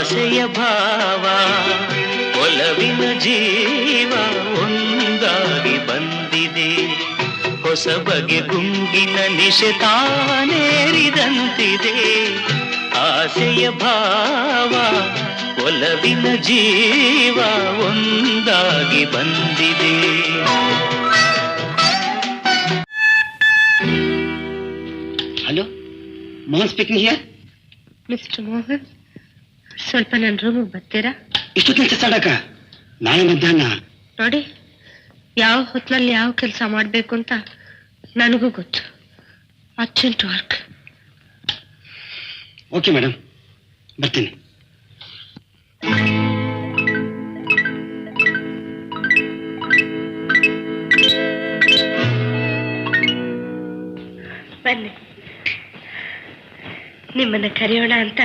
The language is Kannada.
ಆಸೆಯ ಭಾವ ಒಲವಿನ ಜೀವ ಒಂದಾಗಿ ಬಂದಿದೆ. ಹೊಸ ಬಗೆ ಗುಂಗಿನ ನಿಶೆ ತಾನೇರಿದಂತಿದೆ. ಆಸೆಯ ಭಾವ ಒಲವಿನ ಜೀವ ಒಂದಾಗಿ ಬಂದಿದೆ. Hello, Mohan speaking here. Mister Mohan, ಸ್ವಲ್ಪ ನನ್ನ ರೂಮಿಗೆ ಬರ್ತೀರಾ? ಇಷ್ಟು ಕೆಲಸ ಸಾಡಕ ನಾಳೆ ಮಧ್ಯಾಹ್ನ. ನೋಡಿ, ಯಾವ ಹೊತ್ತಿನಲ್ಲಿ ಯಾವ ಕೆಲಸ ಮಾಡಬೇಕು ಅಂತ ನನಗೂ ಗೊತ್ತು. Urgent work. ಓಕೆ ಮೇಡಮ್, ಬರ್ತೀನಿ. ಬನ್ನಿ, ನಿಮ್ಮನ್ನ ಕರೆಯೋಣ ಅಂತ